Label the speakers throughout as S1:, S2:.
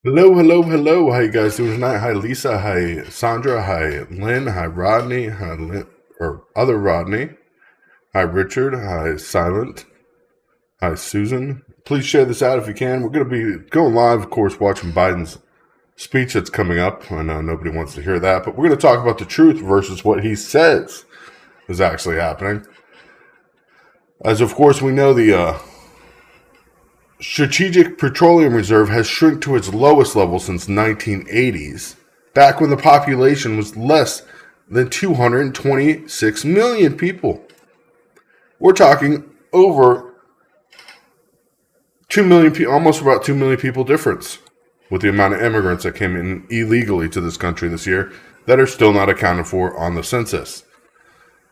S1: Hello, hello, hello. How you guys doing tonight? Hi, Lisa. Hi, Sandra. Hi, Lynn. Hi, Rodney. Hi, Lynn, or other Rodney. Hi, Richard. Hi, Silent. Hi, Susan. Please share this out if you can. We're going to be going live, of course, watching Biden's speech that's coming up. I know nobody wants to hear that, but we're going to talk about the truth versus what he says is actually happening. As of course we know, the Strategic Petroleum Reserve has shrunk to its lowest level since 1980s, back when the population was less than 226 million people. We're talking over 2 million people, almost about 2 million people difference with the amount of immigrants that came in illegally to this country this year that are still not accounted for on the census.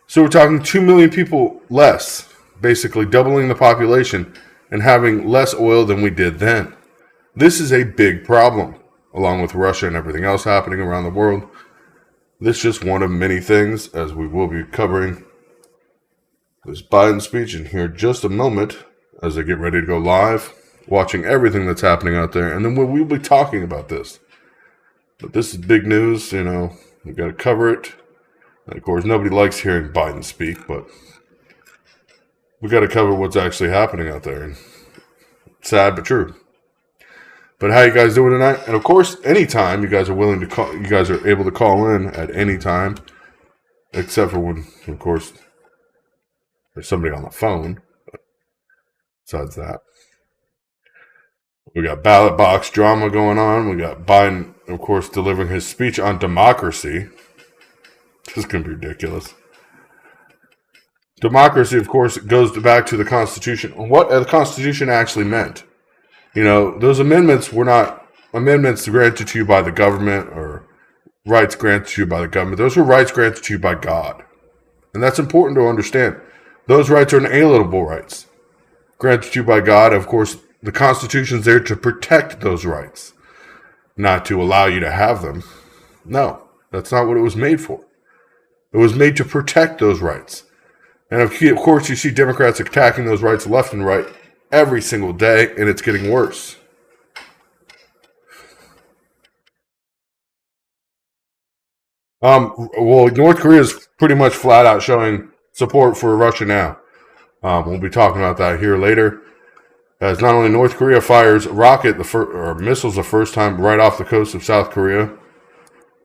S1: So we're talking 2 million people less, basically doubling the population and having less oil than we did then. This is a big problem, along with Russia and everything else happening around the world. This is just one of many things, as we will be covering this Biden speech in here just a moment as I get ready to go live, watching everything that's happening out there, and then we'll be talking about this. But this is big news, we got to cover it. And of course, nobody likes hearing Biden speak, but we got to cover what's actually happening out there. And sad but true. But how you guys doing tonight? And of course, anytime you guys are willing to call, you guys are able to call in at any time, except for when, of course, there's somebody on the phone. But besides that, we got ballot box drama going on. We got Biden, of course, delivering his speech on democracy. This is going to be ridiculous. Democracy, of course, goes back to the Constitution. What the Constitution actually meant. Those amendments were not amendments granted to you by the government or rights granted to you by the government. Those were rights granted to you by God. And that's important to understand. Those rights are inalienable rights granted to you by God. Of course, the Constitution is there to protect those rights, not to allow you to have them. No, that's not what it was made for. It was made to protect those rights. And of course, you see Democrats attacking those rights left and right every single day, and it's getting worse. Well, North Korea is pretty much flat out showing support for Russia now. We'll be talking about that here later. As not only North Korea fires missiles the first time right off the coast of South Korea,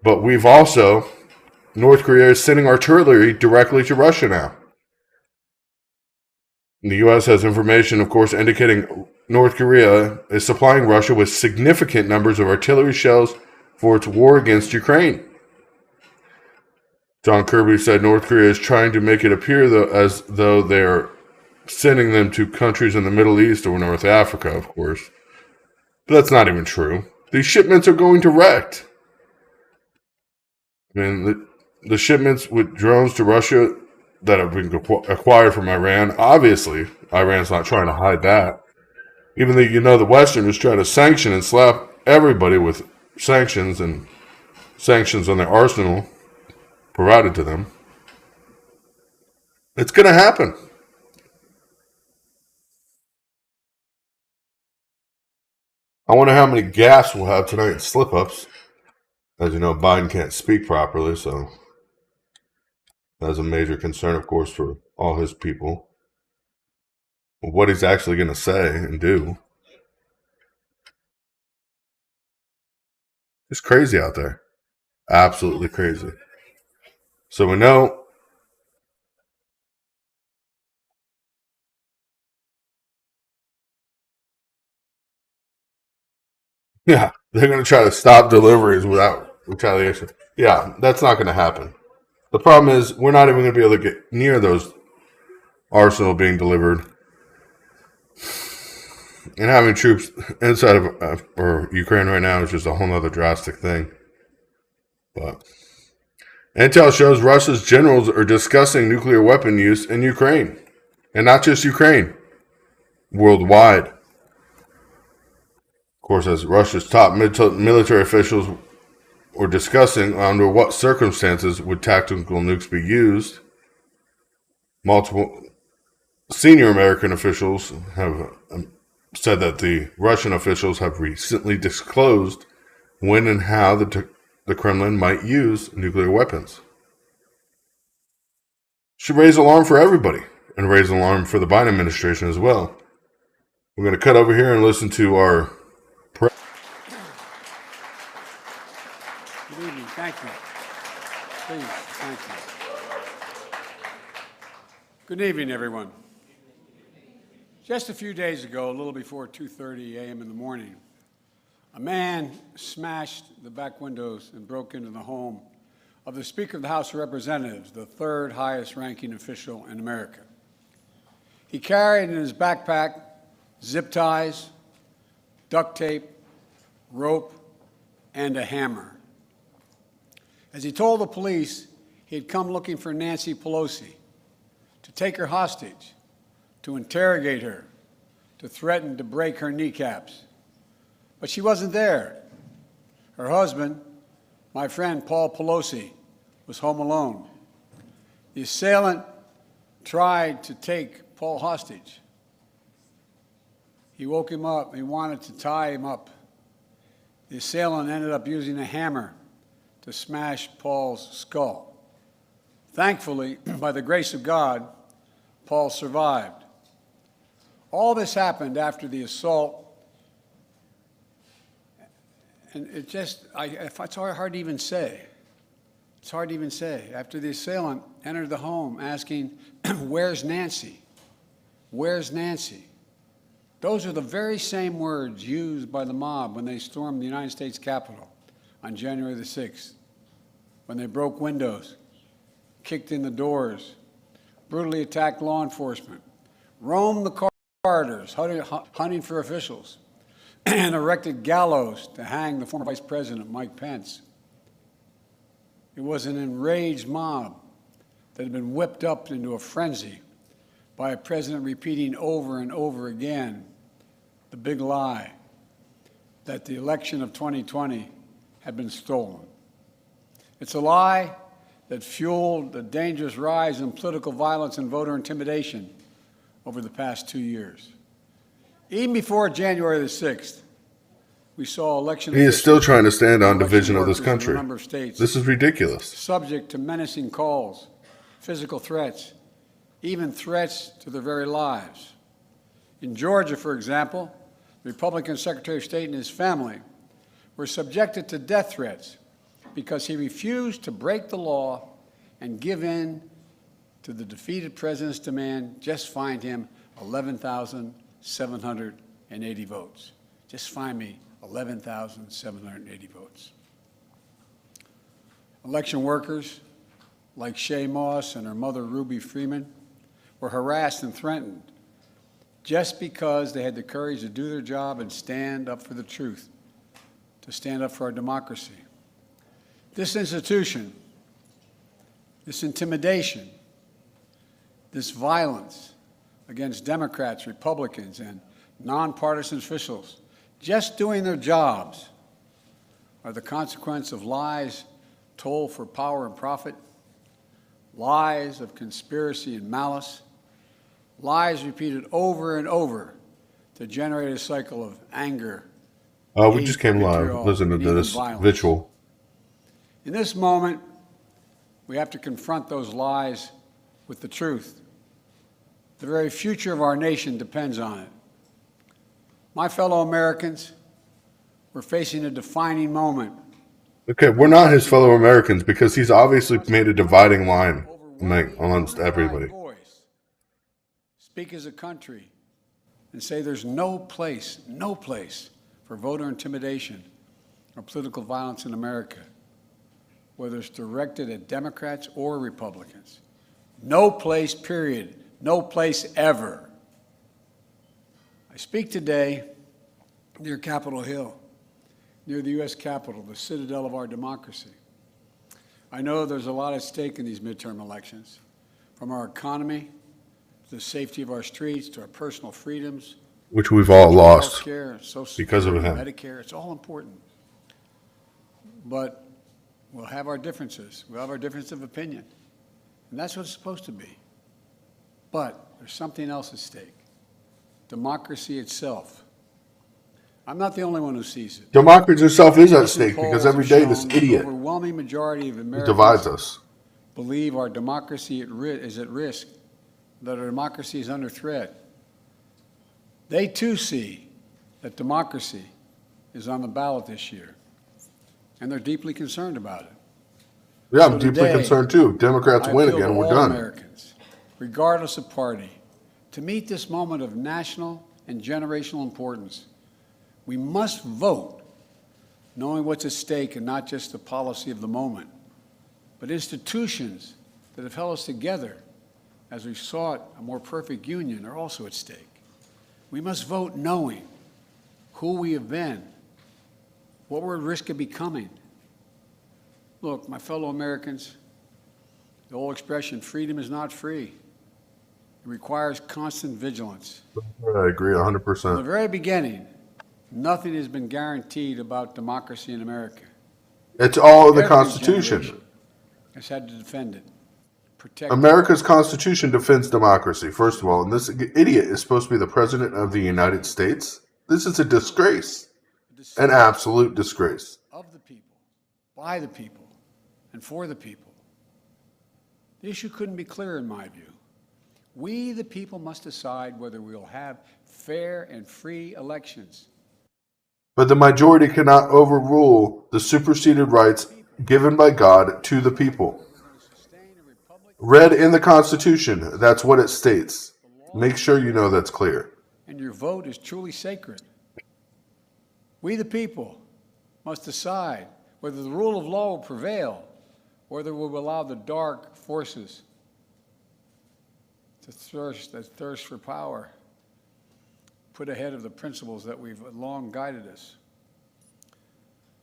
S1: but North Korea is sending artillery directly to Russia now. The U.S. has information, of course, indicating North Korea is supplying Russia with significant numbers of artillery shells for its war against Ukraine. John Kirby said North Korea is trying to make it appear as though they're sending them to countries in the Middle East or North Africa, of course. But that's not even true. These shipments are going direct. I mean, the shipments with drones to Russia that have been acquired from Iran, obviously, Iran's not trying to hide that. Even though the Westerners try to sanction and slap everybody with sanctions and sanctions on their arsenal provided to them. It's going to happen. I wonder how many gaffes we'll have tonight in slip-ups. As you know, Biden can't speak properly, so that's a major concern, of course, for all his people. What he's actually going to say and do. It's crazy out there. Absolutely crazy. So we know. Yeah, they're going to try to stop deliveries without retaliation. Yeah, that's not going to happen. The problem is we're not even going to be able to get near those arsenal being delivered. And having troops inside of or Ukraine right now is just a whole other drastic thing. But intel shows Russia's generals are discussing nuclear weapon use in Ukraine. And not just Ukraine, worldwide. Of course, as Russia's top military officials were discussing under what circumstances would tactical nukes be used, multiple senior American officials have said that the Russian officials have recently disclosed when and how the Kremlin might use nuclear weapons. Should raise alarm for everybody and raise alarm for the Biden administration as well. We're going to cut over here and listen to our
S2: Good evening. Thank you. Please, thank you. Good evening, everyone. Just a few days ago, a little before 2:30 a.m. in the morning, a man smashed the back windows and broke into the home of the Speaker of the House of Representatives, the third highest ranking official in America. He carried in his backpack zip ties, duct tape, rope, and a hammer. As he told the police, he had come looking for Nancy Pelosi, to take her hostage, to interrogate her, to threaten to break her kneecaps. But she wasn't there. Her husband, my friend Paul Pelosi, was home alone. The assailant tried to take Paul hostage. He woke him up. He wanted to tie him up. The assailant ended up using a hammer to smash Paul's skull. Thankfully, by the grace of God, Paul survived. All this happened after the assault, and it's hard to even say. It's hard to even say. After the assailant entered the home asking, "Where's Nancy? Where's Nancy?" Those are the very same words used by the mob when they stormed the United States Capitol on January the 6th, when they broke windows, kicked in the doors, brutally attacked law enforcement, roamed the corridors, hunting for officials, and erected gallows to hang the former Vice President, Mike Pence. It was an enraged mob that had been whipped up into a frenzy by a president repeating over and over again the big lie that the election of 2020 had been stolen. It's a lie that fueled the dangerous rise in political violence and voter intimidation over the past 2 years. Even before January the 6th, we saw election.
S1: He is still trying to stand on division of this country. This is ridiculous.
S2: Subject to menacing calls, physical threats, even threats to their very lives. In Georgia, for example, the Republican Secretary of State and his family were subjected to death threats because he refused to break the law and give in to the defeated president's demand, just find him 11,780 votes. Just find me 11,780 votes. Election workers like Shay Moss and her mother, Ruby Freeman, were harassed and threatened just because they had the courage to do their job and stand up for the truth, to stand up for our democracy. This institution, this intimidation, this violence against Democrats, Republicans, and nonpartisan officials just doing their jobs are the consequence of lies told for power and profit, lies of conspiracy and malice, lies repeated over and over to generate a cycle of anger.
S1: We just came live. Listen to this visual.
S2: In this moment, we have to confront those lies with the truth. The very future of our nation depends on it. My fellow Americans, we're facing a defining moment.
S1: Okay, we're not his fellow Americans because he's obviously made a dividing line amongst everybody.
S2: Speak as a country and say there's no place for voter intimidation or political violence in America, whether it's directed at Democrats or Republicans. No place, period. No place ever. I speak today near Capitol Hill, near the U.S. Capitol, the citadel of our democracy. I know there's a lot at stake in these midterm elections, from our economy to the safety of our streets to our personal freedoms,
S1: which we've all lost
S2: because of him. Medicare, it's all important. But we'll have our differences. We'll have our difference of opinion. And that's what it's supposed to be. But there's something else at stake. democracy itself. I'm not the only one who sees it.
S1: Democracy itself is at stake
S2: Recent
S1: because
S2: polls
S1: every
S2: have
S1: day this
S2: shown
S1: idiot
S2: the overwhelming majority of
S1: divides
S2: Americans
S1: us.
S2: believe our democracy is at risk, that our democracy is under threat. They too see that democracy is on the ballot this year, and they're deeply concerned about it.
S1: Yeah, I'm
S2: So
S1: deeply
S2: today,
S1: concerned too. Democrats
S2: I
S1: win
S2: appeal
S1: again,
S2: to
S1: we're
S2: all
S1: done.
S2: Americans, regardless of party, to meet this moment of national and generational importance. We must vote, knowing what's at stake and not just the policy of the moment, but institutions that have held us together as we sought a more perfect union are also at stake. We must vote knowing who we have been, what we're at risk of becoming. Look, my fellow Americans, the old expression, freedom is not free. It requires constant vigilance.
S1: I agree
S2: From the
S1: 100%.
S2: very beginning, nothing has been guaranteed about democracy in America.
S1: It's all in the
S2: Every
S1: Constitution.
S2: generation has had to defend it, protect it.
S1: America's Constitution defends democracy, first of all, and this idiot is supposed to be the President of the United States? This is a disgrace. An absolute disgrace.
S2: Of the people, by the people, and for the people. The issue couldn't be clearer in my view. We, the people, must decide whether we will have fair and free elections.
S1: But the majority cannot overrule the superseded rights given by God to the people. Read in the Constitution, that's what it states. Make sure you know that's clear.
S2: And your vote is truly sacred. We, the people, must decide whether the rule of law will prevail or whether we will allow the dark forces to thirst for power put ahead of the principles that we've long guided us.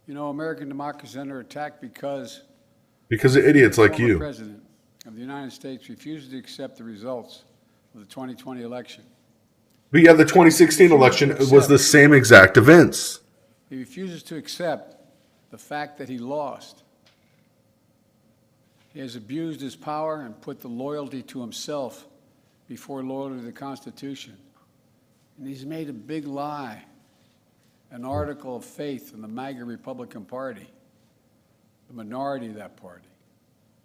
S2: You know, American democracy is under attack because
S1: of idiots like
S2: former
S1: you.
S2: President of the United States refuses to accept the results of the 2020 election.
S1: But yeah, the 2016 election was the same exact events.
S2: He refuses to accept the fact that he lost. He has abused his power and put the loyalty to himself before loyalty to the Constitution. And he's made a big lie an article of faith in the MAGA Republican Party, the minority of that party.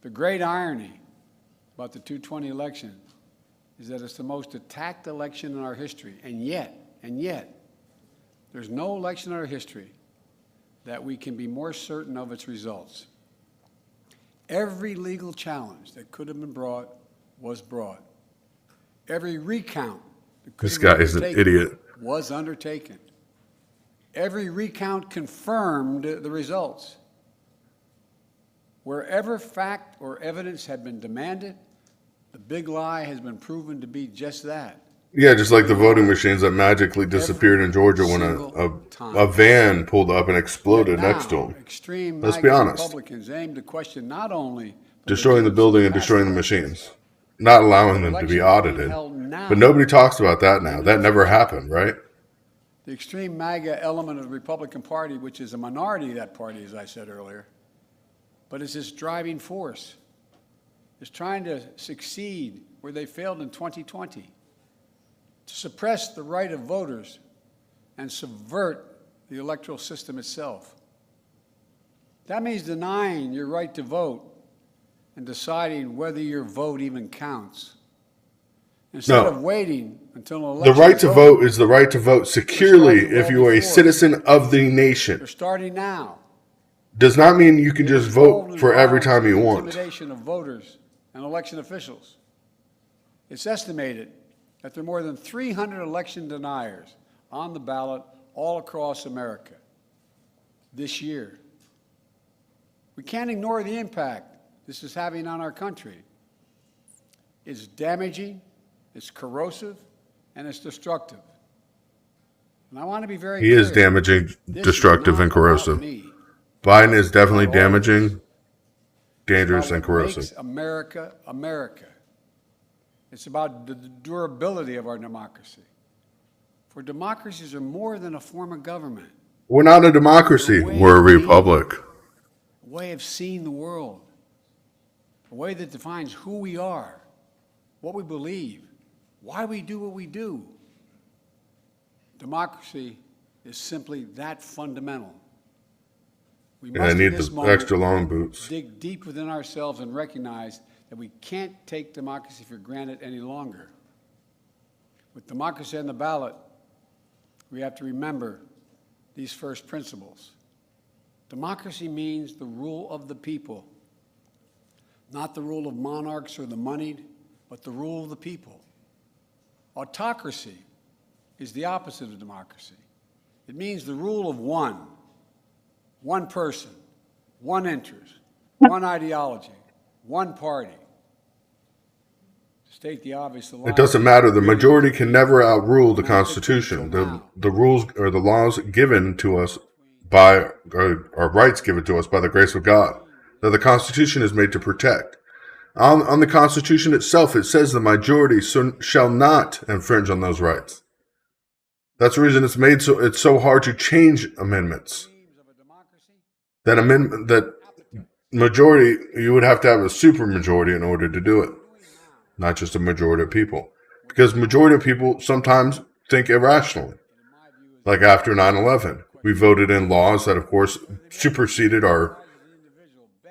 S2: The great irony about the 2020 election is that it's the most attacked election in our history, and yet, there's no election in our history that we can be more certain of its results. Every legal challenge that could have been brought was brought. Every recount that could
S1: This
S2: have been
S1: guy is an
S2: undertaken
S1: idiot.
S2: was undertaken. Every recount confirmed the results. Wherever fact or evidence had been demanded, the big lie has been proven to be just that.
S1: Yeah, just like the voting machines that magically disappeared in Georgia when a van pulled up and exploded
S2: Now,
S1: next to them.
S2: extreme
S1: Let's be
S2: MAGA
S1: honest.
S2: Republicans aim to question not only
S1: Destroying the building and destroying the machines. Not allowing them to be audited. But nobody talks about that now. That never happened, right?
S2: the extreme MAGA element of the Republican Party, which is a minority of that party, as I said earlier, but is this driving force, is trying to succeed where they failed in 2020, to suppress the right of voters and subvert the electoral system itself. That means denying your right to vote and deciding whether your vote even counts. Instead of waiting until an election
S1: The right to
S2: is
S1: vote
S2: over,
S1: is the right to vote securely
S2: starting well
S1: if you are a
S2: before.
S1: citizen of the nation.
S2: they're starting now.
S1: Does not mean you can just vote for every time you want.
S2: Intimidation of voters and election officials. It's estimated that there are more than 300 election deniers on the ballot all across America this year. We can't ignore the impact this is having on our country. It's damaging, it's corrosive, and it's destructive. And I want to be very
S1: He
S2: clear.
S1: is damaging,
S2: This
S1: destructive,
S2: is
S1: and
S2: not
S1: corrosive.
S2: about me.
S1: Biden is definitely
S2: Not all of
S1: damaging, dangerous,
S2: About
S1: and
S2: what makes
S1: corrosive.
S2: America, America. It's about the durability of our democracy. For democracies are more than a form of government,
S1: We're not a democracy. We're a republic.
S2: a way of seeing the world, a way that defines who we are, what we believe, why we do what we do. Democracy is simply that fundamental. We
S1: Yeah, I
S2: must,
S1: need
S2: in this
S1: the
S2: moment,
S1: extra long boots.
S2: dig deep within ourselves and recognize that we can't take democracy for granted any longer. With democracy on the ballot, we have to remember these first principles. Democracy means the rule of the people, not the rule of monarchs or the moneyed, but the rule of the people. Autocracy is the opposite of democracy. It means the rule of one person, one interest, one ideology, one party. To state the obvious,
S1: It doesn't matter. The majority can never outrule the Constitution. The rules or the laws given to us by our rights given to us by the grace of God that the Constitution is made to protect. On the Constitution itself, it says the majority shall not infringe on those rights. That's the reason it's so hard to change amendments. That majority, you would have to have a supermajority in order to do it, not just a majority of people. Because majority of people sometimes think irrationally. Like after 9/11, we voted in laws that, of course, superseded our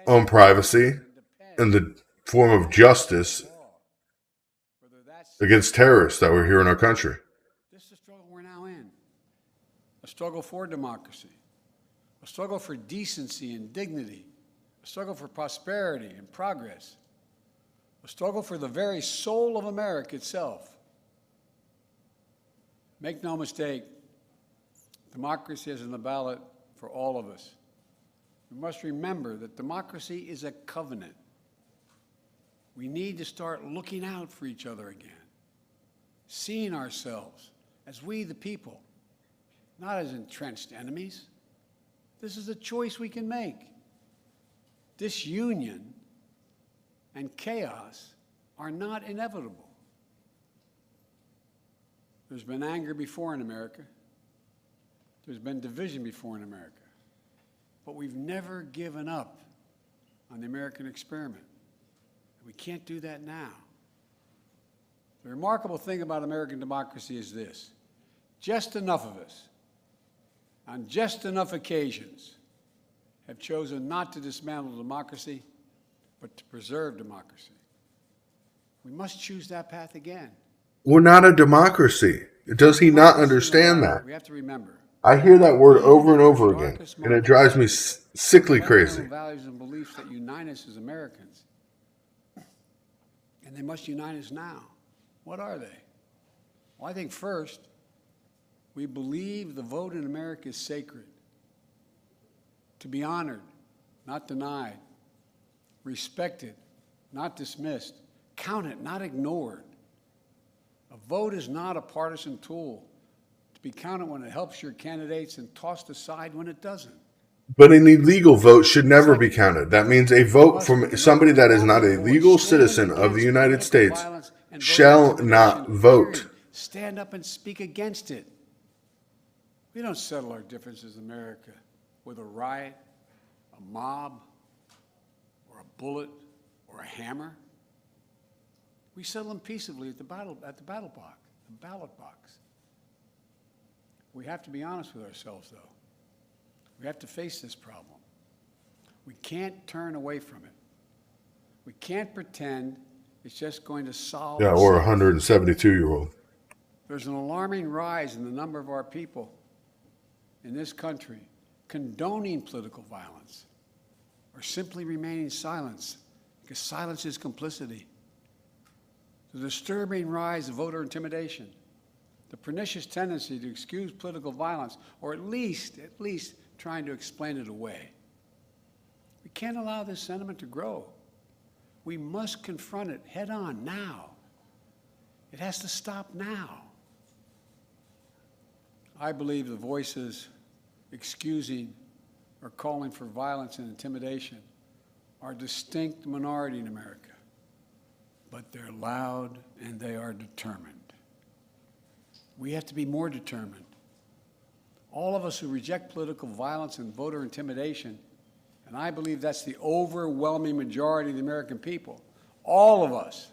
S1: own privacy in the form of justice against terrorists that were here in our country.
S2: This is the struggle we're now in. A struggle for democracy, a struggle for decency and dignity, a struggle for prosperity and progress, a struggle for the very soul of America itself. Make no mistake, democracy is on the ballot for all of us. We must remember that democracy is a covenant. We need to start looking out for each other again, seeing ourselves as we the people, not as entrenched enemies. This is a choice we can make. Disunion and chaos are not inevitable. There's been anger before in America. There's been division before in America. But we've never given up on the American experiment. We can't do that now. The remarkable thing about American democracy is this: just enough of us, on just enough occasions, have chosen not to dismantle democracy, but to preserve democracy. We must choose that path again.
S1: We're not a democracy. Does he not understand that?
S2: We have to remember.
S1: I hear that word over and over again, and it drives me sickly crazy.
S2: Values and beliefs that unite us as Americans, and they must unite us now. What are they? Well, I think first, we believe the vote in America is sacred, to be honored, not denied, respected, not dismissed, counted, not ignored. A vote is not a partisan tool to be counted when it helps your candidates and tossed aside when it doesn't.
S1: But an illegal vote should never be counted. That means a vote from somebody that is not a legal citizen of the United States shall not vote.
S2: Stand up and speak against it. We don't settle our differences in America with a riot, a mob, or a bullet, or a hammer. We settle them peaceably at the ballot box. We have to be honest with ourselves, though. We have to face this problem. We can't turn away from it. We can't pretend it's just going to solve.
S1: Yeah, or a 172-year-old.
S2: There's an alarming rise in the number of our people in this country condoning political violence or simply remaining silent, because silence is complicity. The disturbing rise of voter intimidation, the pernicious tendency to excuse political violence, or at least trying to explain it away. We can't allow this sentiment to grow. We must confront it head on now. It has to stop now. I believe the voices excusing or calling for violence and intimidation are a distinct minority in America, but they're loud and they are determined. We have to be more determined. All of us who reject political violence and voter intimidation, and I believe that's the overwhelming majority of the American people, all of us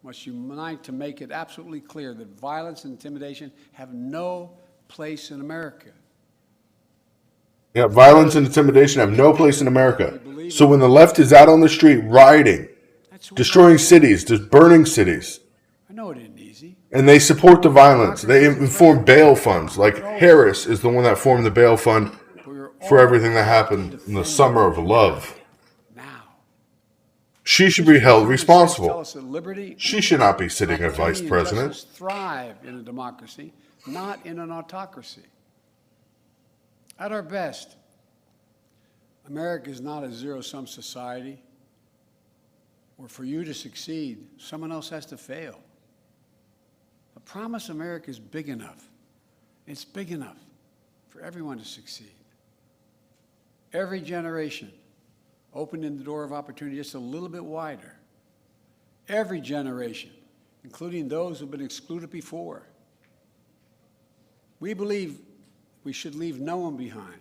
S2: must unite to make it absolutely clear that violence and intimidation have no place in America.
S1: Yeah, violence and intimidation have no place in America. So when the left is out on the street rioting, destroying cities, just burning cities,
S2: I know it isn't easy.
S1: and they support the violence, they form bail funds. Like Harris is the one that formed the bail fund for everything that happened in the summer of love.
S2: Now,
S1: She should be held responsible.
S2: tell us that liberty,
S1: She should not be sitting as vice
S2: and
S1: president.
S2: justice thrive in a democracy, not in an autocracy. At our best, America is not a zero-sum society where for you to succeed, someone else has to fail. The promise America is big enough. It's big enough for everyone to succeed. Every generation opening the door of opportunity just a little bit wider. Every generation, including those who have been excluded before. We believe we should leave no one behind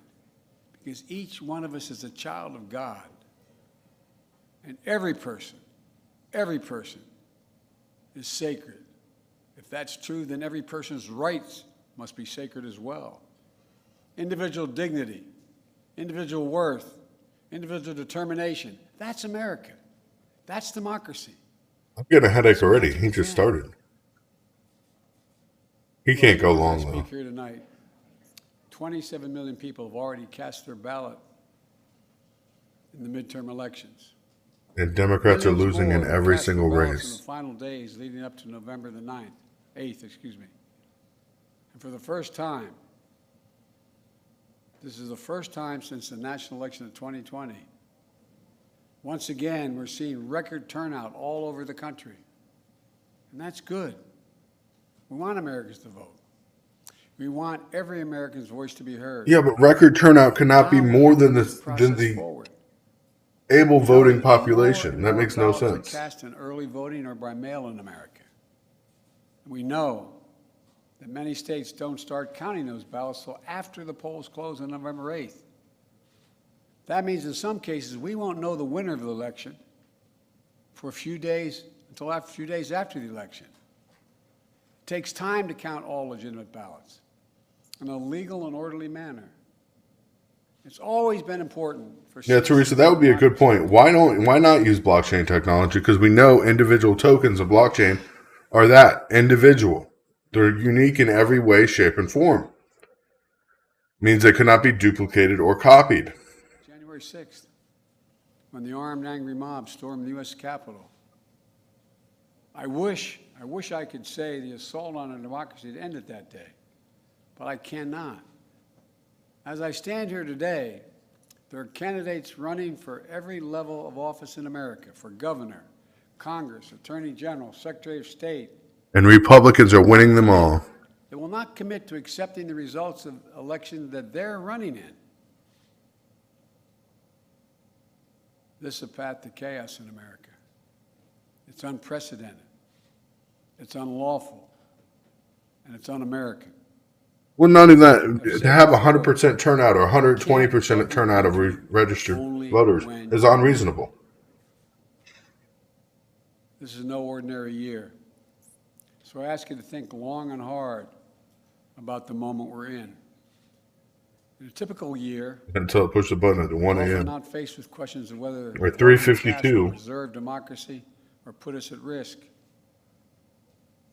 S2: because each one of us is a child of God. And every person is sacred. If that's true, then every person's rights must be sacred as well. Individual dignity, individual worth, individual determination. That's America. That's democracy.
S1: I'm getting a headache already. He just started. He can't go long,
S2: As I
S1: though.
S2: speak here tonight, 27 million people have already cast their ballot in the midterm elections.
S1: And Democrats are
S2: Millions
S1: losing
S2: more
S1: in
S2: will
S1: every
S2: cast their
S1: single
S2: ballots in
S1: race.
S2: the final days leading up to November the 8th, excuse me. And for the first time, this is the first time since the national election of 2020, once again, we're seeing record turnout all over the country. And that's good. We want Americans to vote. We want every American's voice to be heard.
S1: Yeah, but record turnout cannot be
S2: Now
S1: more than
S2: move
S1: the
S2: process forward.
S1: able voting
S2: More
S1: population.
S2: and
S1: That
S2: more
S1: makes no
S2: ballots are
S1: sense.
S2: cast in early voting or by mail in America. We know that many states don't start counting those ballots until after the polls close on November 8th. That means in some cases we won't know the winner of the election for a few days until a few days after the election. It takes time to count all legitimate ballots in a legal and orderly manner. It's always been important for
S1: Yeah, Teresa, that would be a good point. Why not use blockchain technology? Because we know individual tokens of blockchain are that individual. They're unique in every way, shape, and form. Means they cannot be duplicated or copied.
S2: January 6th, when the armed, angry mob stormed the U.S. Capitol. I wish I could say the assault on our democracy had ended that day, but I cannot. As I stand here today, there are candidates running for every level of office in America, for governor, Congress, Attorney General, Secretary of State.
S1: And Republicans are winning them all.
S2: They will not commit to accepting the results of elections that they're running in. This is a path to chaos in America. It's unprecedented. It's unlawful. And it's un-American.
S1: Well, not even that. To have 100% turnout or 120% turnout of registered voters is unreasonable.
S2: This is no ordinary year. So I ask you to think long and hard about the moment we're in. In a typical year,
S1: Until it pushed the button at 1
S2: we're
S1: a.m.
S2: not faced with questions of whether
S1: Or 3:52.
S2: preserve democracy or put us at risk.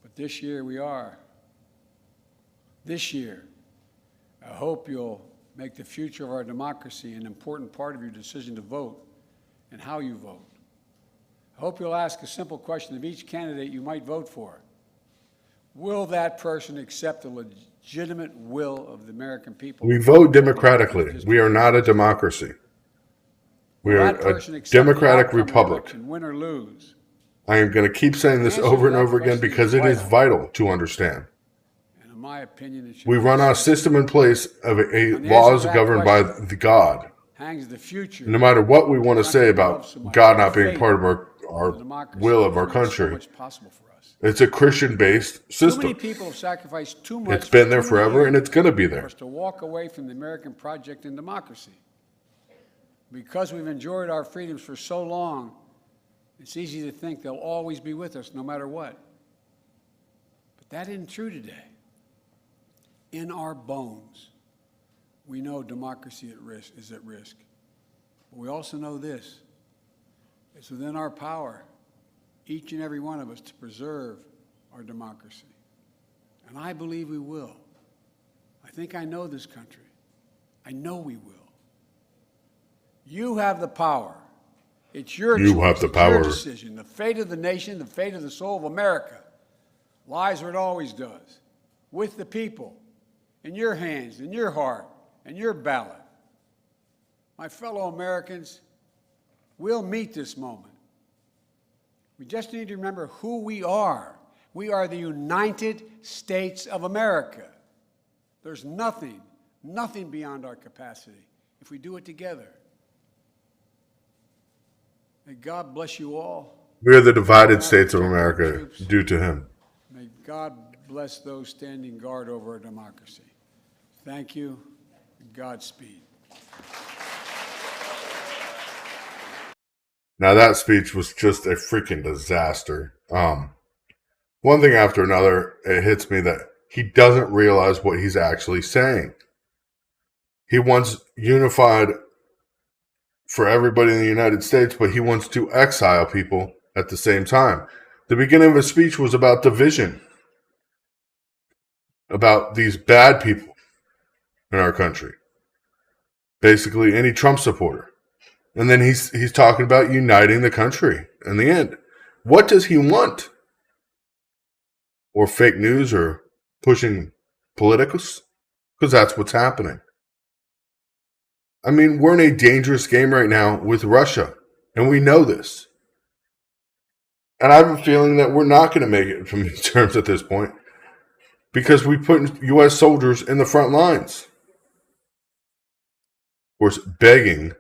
S2: But this year we are. This year, I hope you'll make the future of our democracy an important part of your decision to vote and how you vote. I hope you'll ask a simple question of each candidate you might vote for. Will that person accept the legitimate will of the American people?
S1: We vote democratically. We are not a democracy. We
S2: Will
S1: are
S2: that
S1: a
S2: person accept the
S1: democratic
S2: outcome of the
S1: republic.
S2: election, win or lose?
S1: I am going to keep saying this over and over again because it is vital to understand.
S2: And in my opinion, it should
S1: We
S2: be
S1: run a
S2: decided.
S1: system in place of
S2: On the
S1: laws
S2: answer to that
S1: governed by
S2: question
S1: the God.
S2: hangs the future.
S1: No matter what we want to say about God not being part of our
S2: the democracy
S1: will of our
S2: that makes so
S1: country,
S2: much possible for us.
S1: it's a Christian-based
S2: Too many
S1: system.
S2: people have sacrificed too much.
S1: It's been there
S2: for too
S1: forever,
S2: long
S1: and it's going to be
S2: for
S1: there.
S2: us to walk away from the American project in democracy. Because we've enjoyed our freedoms for so long, It's easy to think they'll always be with us no matter what. But that isn't true today. In our bones, we know democracy is at risk. But we also know this. It's within our power, each and every one of us, to preserve our democracy. And I believe we will. I think I know this country. I know we will. You have the power. It's your choice.
S1: You have the
S2: It's
S1: power.
S2: your decision. The fate of the nation, the fate of the soul of America lies where it always does, with the people, in your hands, in your heart, and your ballot. My fellow Americans, we'll meet this moment. We just need to remember who we are. We are the United States of America. There's nothing beyond our capacity if we do it together. May God bless you all.
S1: We are the divided states of America due to him.
S2: May God bless those standing guard over our democracy. Thank you, and Godspeed.
S1: Now that speech was just a freaking disaster. One thing after another, it hits me that he doesn't realize what he's actually saying. He wants unified for everybody in the United States, but he wants to exile people at the same time. The beginning of his speech was about division, about these bad people in our country, basically any Trump supporter. And then he's talking about uniting the country in the end. What does he want? Or fake news or pushing politicals? Because that's what's happening. I mean, we're in a dangerous game right now with Russia, and we know this. And I have a feeling that we're not going to make it from these terms at this point because we put U.S. soldiers in the front lines. Of course, begging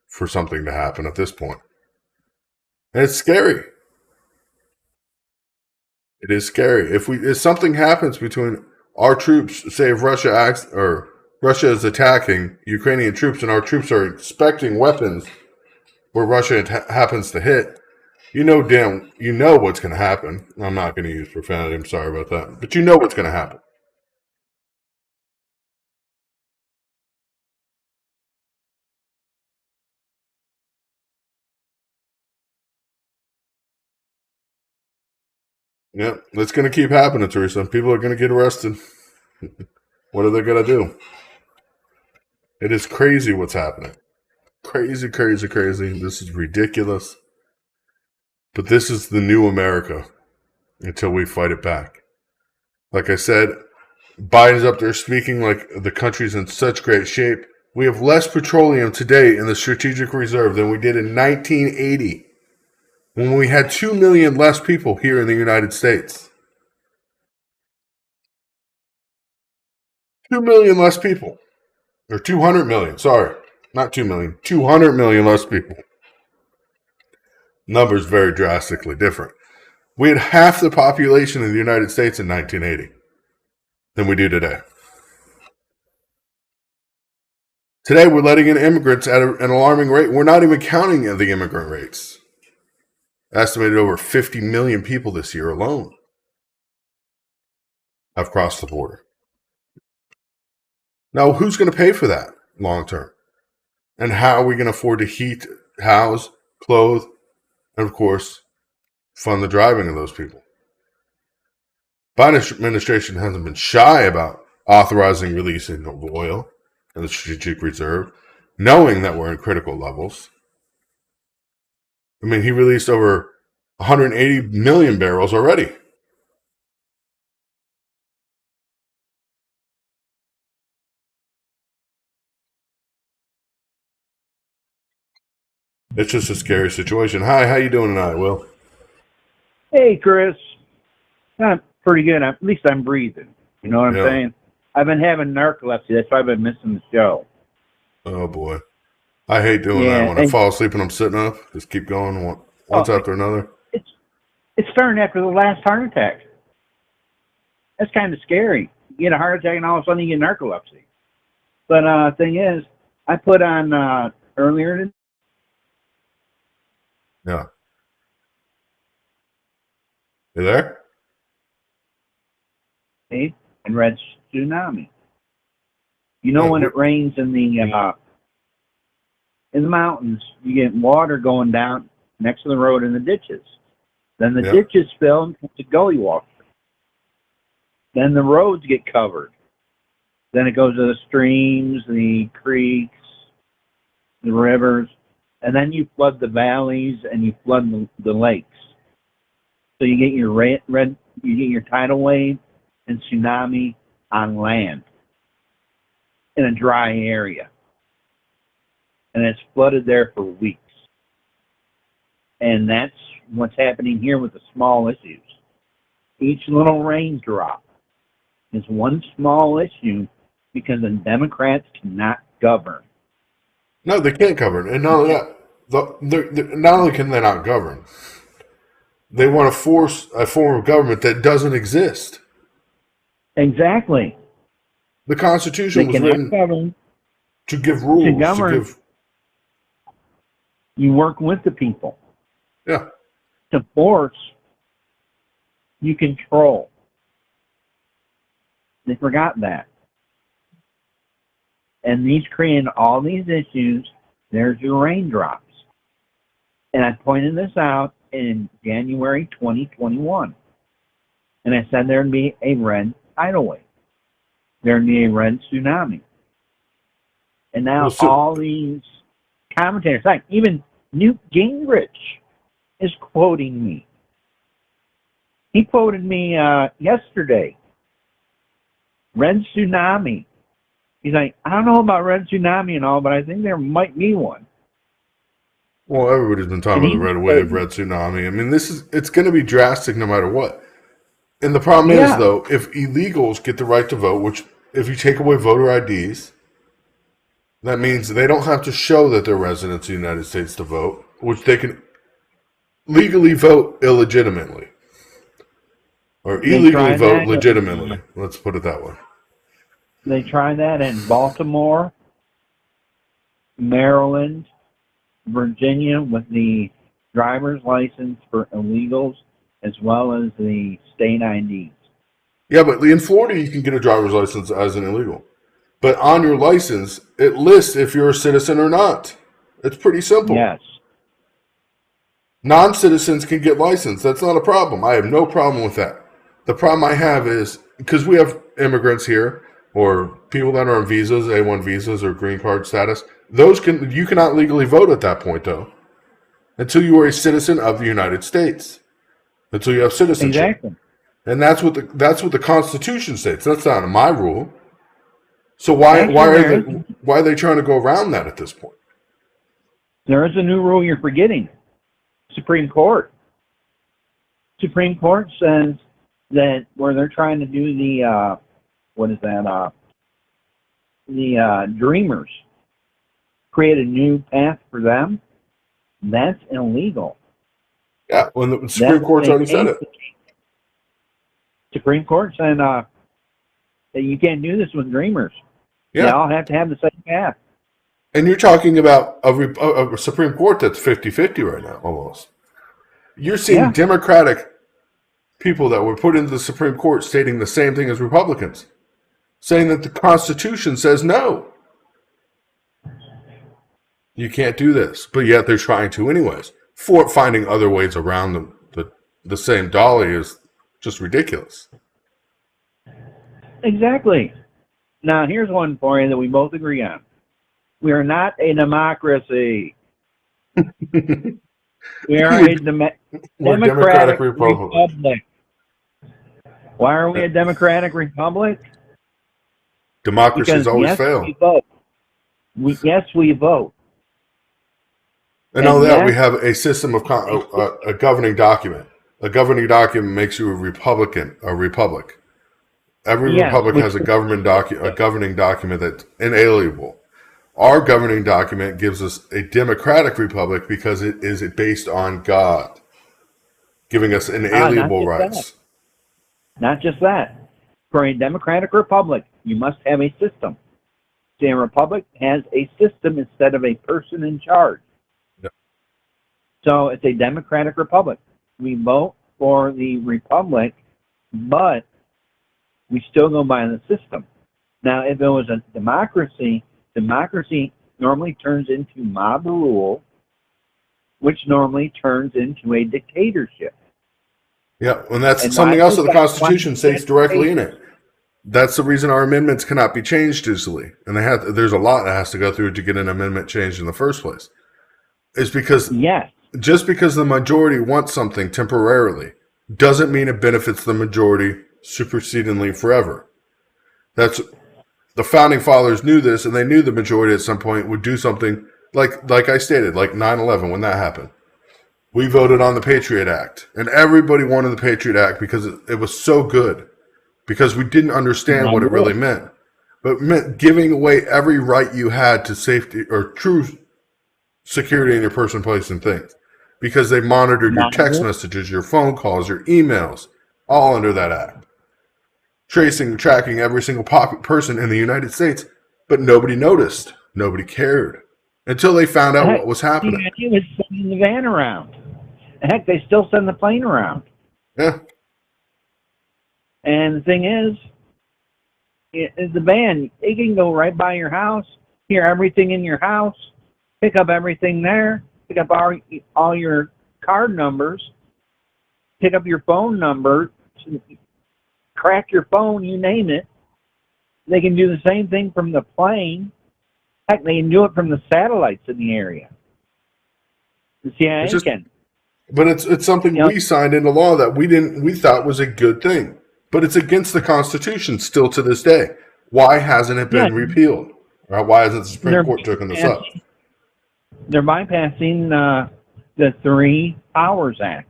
S1: for something to happen at this point. And it's scary. It is scary. If something happens between our troops, say if Russia acts or Russia is attacking Ukrainian troops and our troops are expecting weapons where Russia happens to hit, you know what's going to happen. I'm not going to use profanity. I'm sorry about that. But you know what's going to happen. Yeah, it's going to keep happening, Teresa. People are going to get arrested. What are they going to do? It is crazy what's happening. Crazy, crazy, crazy. This is ridiculous. But this is the new America until we fight it back. Like I said, Biden's up there speaking like the country's in such great shape. We have less petroleum today in the strategic reserve than we did in 1980 when we had 2 million less people here in the United States. 2 million less people. Or 200 million, sorry. Not 2 million. 200 million less people. Numbers very drastically different. We had half the population of the United States in 1980 than we do today. Today, we're letting in immigrants at an alarming rate. We're not even counting the immigrant rates. Estimated over 50 million people this year alone have crossed the border. Now, who's going to pay for that long term? And how are we going to afford to heat, house, clothe, and of course, fund the driving of those people? Biden administration hasn't been shy about authorizing releasing of oil in the strategic reserve, knowing that we're in critical levels. I mean, he released over 180 million barrels already. It's just a scary situation. Hi, how you doing tonight, Will?
S3: Hey, Chris. I'm pretty good. At least I'm breathing. You know what I'm saying? I've been having narcolepsy. That's why I've been missing the show.
S1: Oh, boy. I hate doing that. When I fall asleep and I'm sitting up, just keep going once after another.
S3: It's starting after the last heart attack. That's kind of scary. You get a heart attack and all of a sudden you get narcolepsy. But thing is, I put on earlier today.
S1: Yeah. You there?
S3: See? And red tsunami. You know,
S1: Yeah,
S3: when it rains in the mountains, you get water going down next to the road in the ditches. Then the
S1: yeah.
S3: ditches fill and the gully water. Then the roads get covered. Then it goes to the streams, the creeks, the rivers, and then you flood the valleys and you flood the lakes. So you get your you get your tidal wave and tsunami on land in a dry area, and it's flooded there for weeks. And that's what's happening here with the small issues. Each little raindrop is one small issue because the Democrats cannot govern.
S1: No, they can't govern. And not only that, not only can they not govern, they want to force a form of government that doesn't exist.
S3: Exactly.
S1: The Constitution
S3: They
S1: was
S3: cannot
S1: written
S3: govern.
S1: to give rules,
S3: To govern, you work with the people.
S1: yeah.
S3: To force, you control. They forgot that. And these creating all these issues, there's your raindrops. And I pointed this out in January 2021. And I said there'd be a red tidal wave. There'd be a red tsunami. And now all these commentators, like even Newt Gingrich is quoting me. He quoted me yesterday. Red tsunami. He's like, I don't know about red tsunami and all, but I think there might be one.
S1: Well, everybody's been talking about the red wave, red tsunami. I mean, it's going to be drastic no matter what. And the problem is, though, if illegals get the right to vote, which if you take away voter IDs, that means they don't have to show that they're residents of the United States to vote, which they can legally vote illegitimately. Or illegally vote legitimately. Let's put it that way.
S3: They tried that in Baltimore, Maryland, Virginia with the driver's license for illegals as well as the state IDs.
S1: Yeah, but in Florida you can get a driver's license as an illegal. But on your license, it lists if you're a citizen or not. It's pretty simple.
S3: Yes.
S1: Non-citizens can get licensed. That's not a problem. I have no problem with that. The problem I have is, because we have immigrants here, or people that are on visas, A1 visas or green card status, you cannot legally vote at that point, though, until you are a citizen of the United States, until you have citizenship.
S3: Exactly.
S1: And that's what the Constitution states. That's not my rule. So why are they trying to go around that at this point?
S3: There is a new rule you're forgetting. Supreme Court. Supreme Court says that where they're trying to do the dreamers, create a new path for them, that's illegal.
S1: Yeah, when the Supreme Court's already said it.
S3: Supreme Court said that you can't do this with dreamers.
S1: Yeah.
S3: They all have to have the same path.
S1: And you're talking about a Supreme Court that's 50-50 right now, almost. You're seeing Democratic people that were put into the Supreme Court stating the same thing as Republicans, saying that the Constitution says no. You can't do this. But yet they're trying to anyways. Finding other ways around the same dolly is just ridiculous.
S3: Exactly. Now, here's one for you that we both agree on. We are not a democracy. We are a democratic republic. Why are we a democratic republic?
S1: Democracies always fail.
S3: We vote. We vote.
S1: And all that, we have a system of a governing document. A governing document makes you a republic. Every republic has a governing document that's inalienable. Our governing document gives us a democratic republic because it is based on God, giving us inalienable rights.
S3: Not just that. For a democratic republic, you must have a system. See, a republic has a system instead of a person in charge.
S1: Yeah.
S3: So it's a democratic republic. We vote for the republic, but we still go by the system. Now, if it was a democracy, democracy normally turns into mob rule, which normally turns into a dictatorship.
S1: Yeah, and that's
S3: And
S1: something
S3: I
S1: else that
S3: think
S1: the
S3: that's
S1: Constitution states directly in it. That's the reason our amendments cannot be changed easily, and there's a lot that has to go through to get an amendment changed in the first place. It's because
S3: Yes.
S1: just because the majority wants something temporarily doesn't mean it benefits the majority supersedingly forever. That's the founding fathers knew this, and they knew the majority at some point would do something like I stated, like 9/11 when that happened. We voted on the Patriot Act, and everybody wanted the Patriot Act because it was so good, because we didn't understand what it really meant. But it meant giving away every right you had to safety or true security in your person, place, and things, because they monitored your text messages, your phone calls, your emails, all under that act. Tracking every single person in the United States, but nobody noticed. Nobody cared until they found out what was happening.
S3: He was sending the van around. Heck, they still send the plane around.
S1: Yeah.
S3: And the thing is the van, they can go right by your house, hear everything in your house, pick up everything there, pick up all your card numbers, pick up your phone number, crack your phone, you name it. They can do the same thing from the plane. Heck, they can do it from the satellites in the area. The CIA can.
S1: But it's something we signed into law that we thought was a good thing. But it's against the Constitution still to this day. Why hasn't it been repealed? Or why hasn't the Supreme Court taken this up?
S3: They're bypassing the Three Powers Act,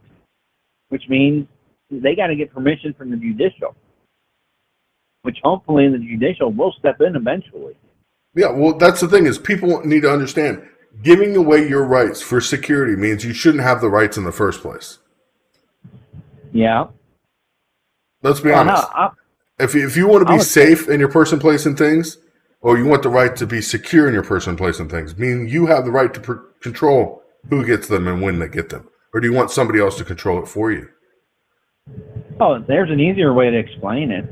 S3: which means they got to get permission from the judicial, which hopefully the judicial will step in eventually.
S1: Yeah, well, that's the thing is people need to understand giving away your rights for security means you shouldn't have the rights in the first place.
S3: Yeah.
S1: Let's be honest. If you want to be safe in your person, place, and things, or you want the right to be secure in your person, place, and things, meaning you have the right to control who gets them and when they get them. Or do you want somebody else to control it for you?
S3: Oh, there's an easier way to explain it.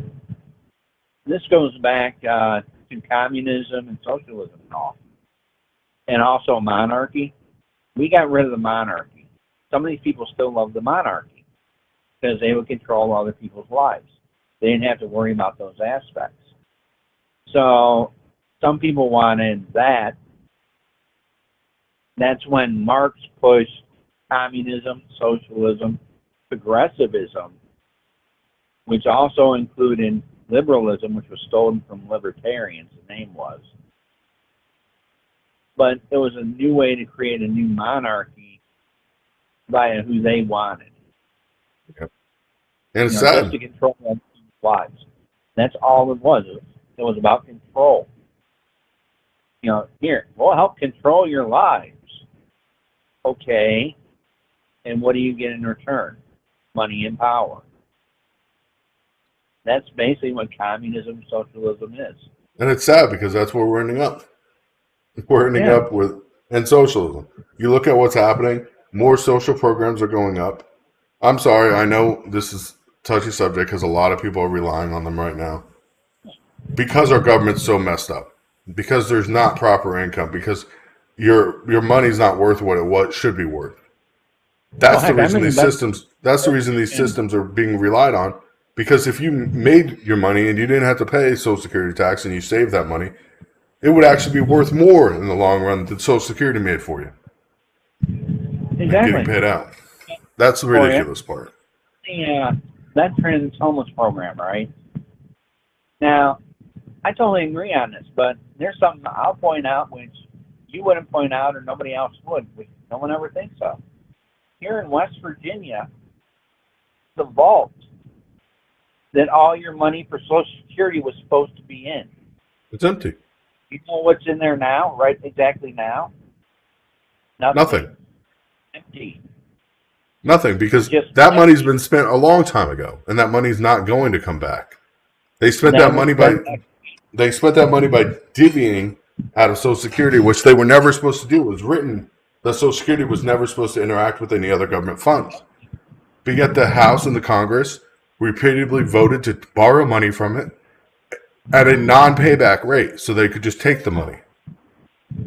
S3: This goes back to communism and socialism and all. And also monarchy. We got rid of the monarchy. Some of these people still love the monarchy because they would control other people's lives. They didn't have to worry about those aspects. So some people wanted that. That's when Marx pushed communism, socialism, progressivism, which also included liberalism, which was stolen from libertarians, the name was. But it was a new way to create a new monarchy via who they wanted.
S1: Yep. And it's sad.
S3: Just to control their lives. That's all it was. It was about control. Here, we'll help control your lives. Okay. And what do you get in return? Money and power. That's basically what communism, socialism is.
S1: And it's sad because that's where we're ending up. We're ending up with, and socialism. You look at what's happening, more social programs are going up. I'm sorry, I know this is a touchy subject because a lot of people are relying on them right now. Because our government's so messed up. Because there's not proper income. Because your money's not worth what it should be worth. That's the reason these systems. That's the reason these systems are being relied on. Because if you made your money and you didn't have to pay Social Security tax and you saved that money, it would actually be worth more in the long run than Social Security made for you.
S3: Exactly.
S1: Getting paid out. That's the ridiculous part.
S3: Yeah, that Veterans Homeless Program, right? Now, I totally agree on this, but there's something I'll point out which you wouldn't point out or nobody else would, which no one ever thinks of. Here in West Virginia, the vault that all your money for Social Security was supposed to be in.
S1: It's empty.
S3: You know what's in there now, right exactly now?
S1: Nothing.
S3: Empty.
S1: Nothing, because that money's been spent a long time ago, and that money's not going to come back. They spent that money by divvying out of Social Security, which they were never supposed to do. It was written that Social Security was never supposed to interact with any other government funds. but yet the House and the Congress repeatedly voted to borrow money from it at a non-payback rate so they could just take the money.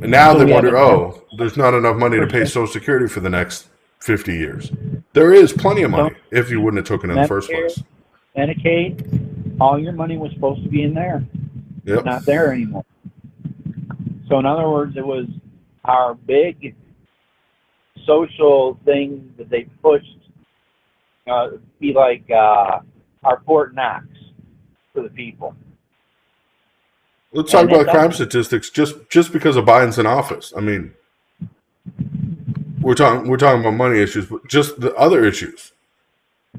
S1: And now
S3: So
S1: they
S3: we have
S1: wonder,
S3: a
S1: there's not enough money to pay
S3: 10%
S1: Social Security for the next 50 years. There is plenty of
S3: so
S1: money if you wouldn't have taken it in the first
S3: Medicare,
S1: place.
S3: Medicaid, all your money was supposed to be in there.
S1: Yep.
S3: Not there anymore. So in other words, it was our big social thing that they pushed, be like our Fort Knox for the people.
S1: Let's talk
S3: And
S1: about crime statistics just because of Biden's in office. I mean, we're talking about money issues, but just the other issues.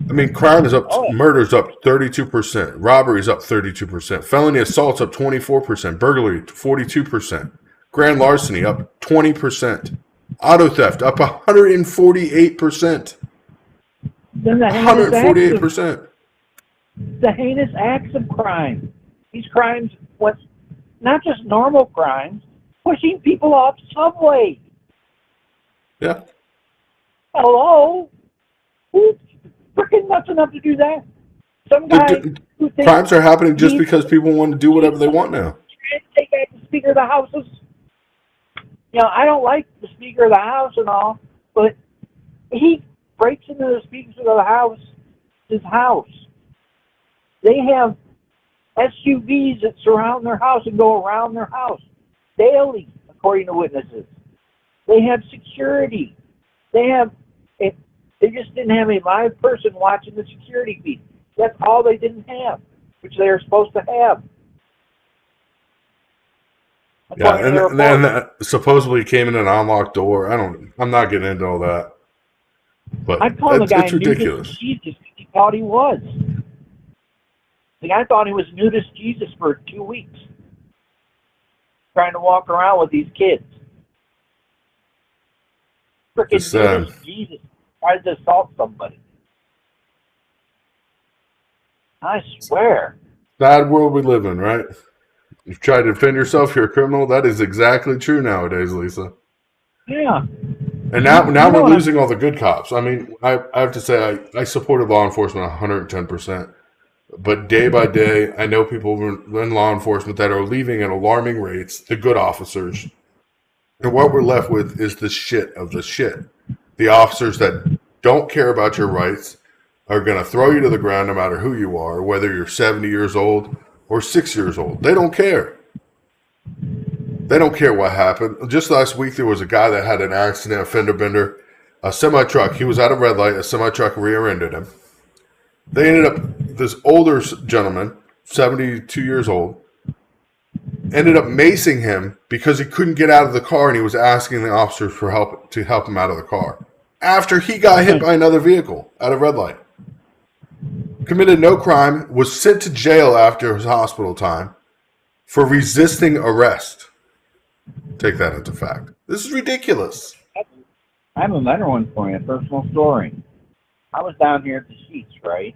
S1: I mean, crime is up, murder's up 32%, robbery's up 32%, felony assault's up 24%, burglary 42%, grand larceny up 20%, auto theft up 148%.
S3: Then the
S1: 148%.
S3: The heinous acts of crime. These crimes, what's not just normal crimes, pushing people off subways.
S1: Yeah.
S3: Hello? Who's freaking nuts enough to do that? Some guy who thinks
S1: crimes are happening just because people want to do whatever they want now.
S3: Take out the Speaker of the House's. You know, I don't like the Speaker of the House and all, but he breaks into the Speaker of the House, his house. They have SUVs that surround their house and go around their house daily, according to witnesses. They have security. They just didn't have a live person watching the security feed. That's all they didn't have, which they are supposed to have.
S1: Yeah, and then supposedly came in an unlocked door. I'm not getting into all that. But
S3: I call the guy
S1: it's ridiculous.
S3: Nudist Jesus. He thought he was. The guy thought he was Nudist Jesus for 2 weeks, trying to walk around with these kids. Freaking Nudist Jesus tries to assault somebody. I swear.
S1: Bad world we live in, right? You try to defend yourself, you're a criminal. That is exactly true nowadays, Lisa.
S3: Yeah.
S1: And now we're losing all the good cops. I mean, I have to say I supported law enforcement 110%. But day by day, I know people in law enforcement that are leaving at alarming rates, the good officers. And what we're left with is the shit of the shit. The officers that don't care about your rights are going to throw you to the ground no matter who you are, whether you're 70 years old or 6 years old. They don't care. They don't care what happened. Just last week, there was a guy that had an accident, a fender bender, a semi-truck. He was at a red light. A semi-truck rear-ended him. They ended up, this older gentleman, 72 years old, ended up macing him because he couldn't get out of the car and he was asking the officers for help to help him out of the car. After he got hit by another vehicle at a red light. Committed no crime, was sent to jail after his hospital time for resisting arrest. Take that as a fact. This is ridiculous.
S3: I have another one for you, a personal story. I was down here at the Sheets, right?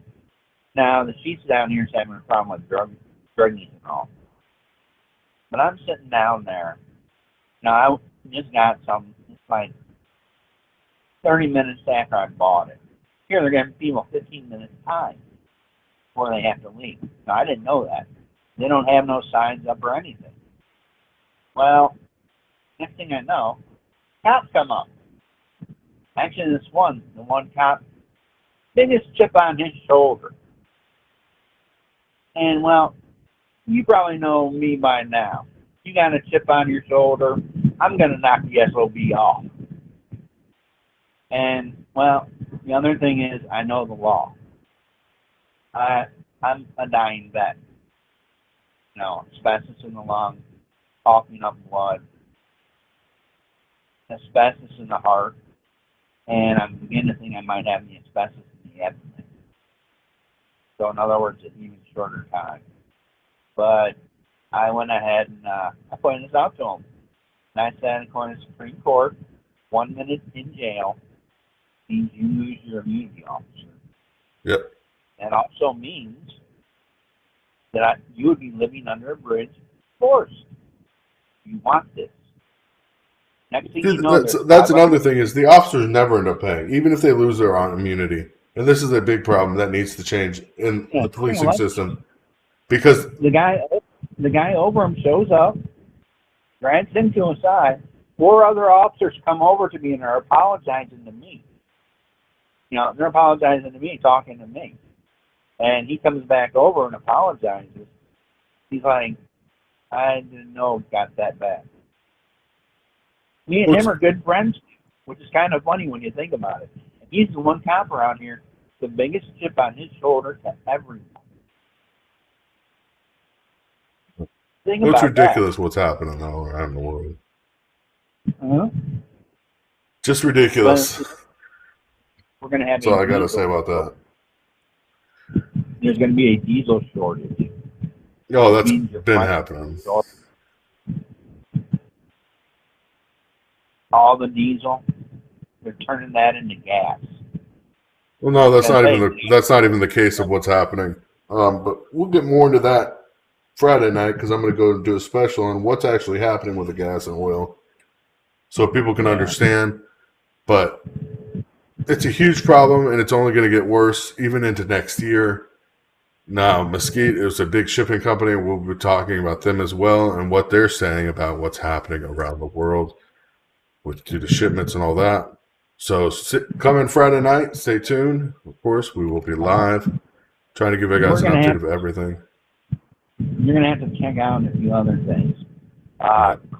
S3: Now, the Sheets down here is having a problem with druggies and all. But I'm sitting down there. Now, I just got some, it's like 30 minutes after I bought it. Here, they're giving people 15 minutes time before they have to leave. Now, I didn't know that. They don't have no signs up or anything. Well, next thing I know, cops come up. Actually, the one cop, biggest chip on his shoulder. And, well, you probably know me by now. You got a chip on your shoulder, I'm going to knock the SOB off. And, well, the other thing is I know the law. I'm a dying vet. You know, asbestos in the lung, coughing up blood, asbestos in the heart, and I'm beginning to think I might have the asbestos in the abdomen. So in other words, an even shorter time. But I went ahead and I pointed this out to him. And I said, according to the Supreme Court, 1 minute in jail means you lose your immunity, officer.
S1: Yep.
S3: That also means that you would be living under a bridge forced. You want this. Next thing you know,
S1: that's another thing is the officers never end up paying, even if they lose their immunity. And this is a big problem that needs to change in
S3: Yeah,
S1: the
S3: it's kinda
S1: policing
S3: like
S1: system because,
S3: the guy over him shows up, grabs him to his side. 4 other officers come over to me and are apologizing to me. They're apologizing to me, talking to me. And he comes back over and apologizes. He's like, I didn't know it got that bad. Me and him are good friends, which is kind of funny when you think about it. He's the one cop around here, the biggest chip on his shoulder to everyone. Think
S1: it's
S3: about
S1: ridiculous what's happening all around the world.
S3: that. Uh-huh.
S1: Just ridiculous.
S3: But we're going to have
S1: That's all I got to say about that.
S3: There's going to be a diesel shortage.
S1: Oh, that's been happening.
S3: All the diesel, they're turning that into gas.
S1: Well, no, that's not even the case of what's happening. But we'll get more into that Friday night because I'm going to go do a special on what's actually happening with the gas and oil, so people can understand. But it's a huge problem, and it's only going to get worse even into next year. Now, Mesquite is a big shipping company. We'll be talking about them as well and what they're saying about what's happening around the world due to shipments and all that. So come in Friday night. Stay tuned. Of course, we will be live, trying to give you guys an update of everything.
S3: You're going to have to check out a few other things.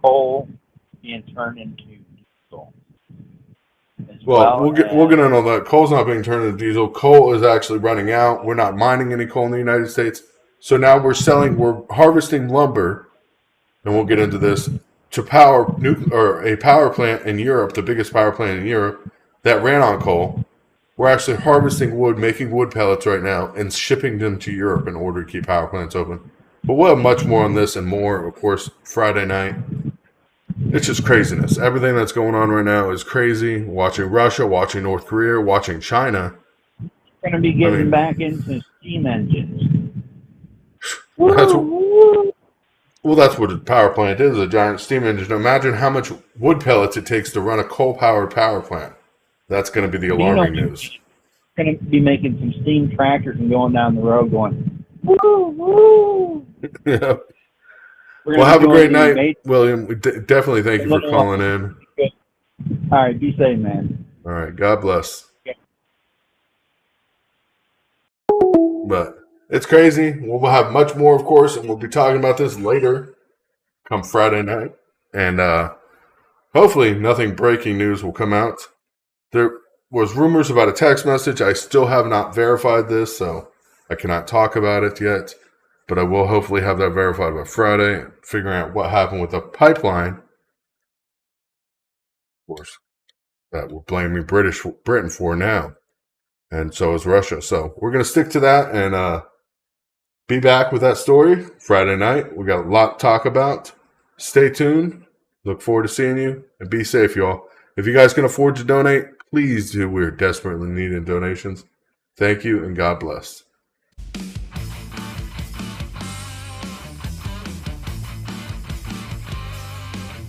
S3: Coal being turned into diesel.
S1: We'll get into all that. Coal's not being turned into diesel. Coal is actually running out. We're not mining any coal in the United States. So now we're harvesting lumber, and we'll get into this, to power a power plant in Europe, the biggest power plant in Europe, that ran on coal. We're actually harvesting wood, making wood pellets right now, and shipping them to Europe in order to keep power plants open. But we'll have much more on this and more, of course, Friday night. It's just craziness. Everything that's going on right now is crazy. Watching Russia, watching North Korea, watching China.
S3: We're going to be getting back into steam engines.
S1: That's what a power plant is, a giant steam engine. Imagine how much wood pellets it takes to run a coal-powered power plant. That's going to be the alarming news.
S3: We're going to be making some steam tractors and going down the road going, woo, woo.
S1: Yeah. Well, have a great night, William. We definitely thank you for calling in.
S3: All right, be safe, man.
S1: All right, God bless.
S3: Okay.
S1: But it's crazy. We'll have much more, of course, and we'll be talking about this later, come Friday night. And hopefully nothing breaking news will come out. There was rumors about a text message. I still have not verified this, so I cannot talk about it yet. But I will hopefully have that verified by Friday, figuring out what happened with the pipeline. Of course, that will blame me Britain for now. And so is Russia. So we're going to stick to that and be back with that story Friday night. We got a lot to talk about. Stay tuned. Look forward to seeing you. And be safe, y'all. If you guys can afford to donate, please do. We're desperately needing donations. Thank you, and God bless.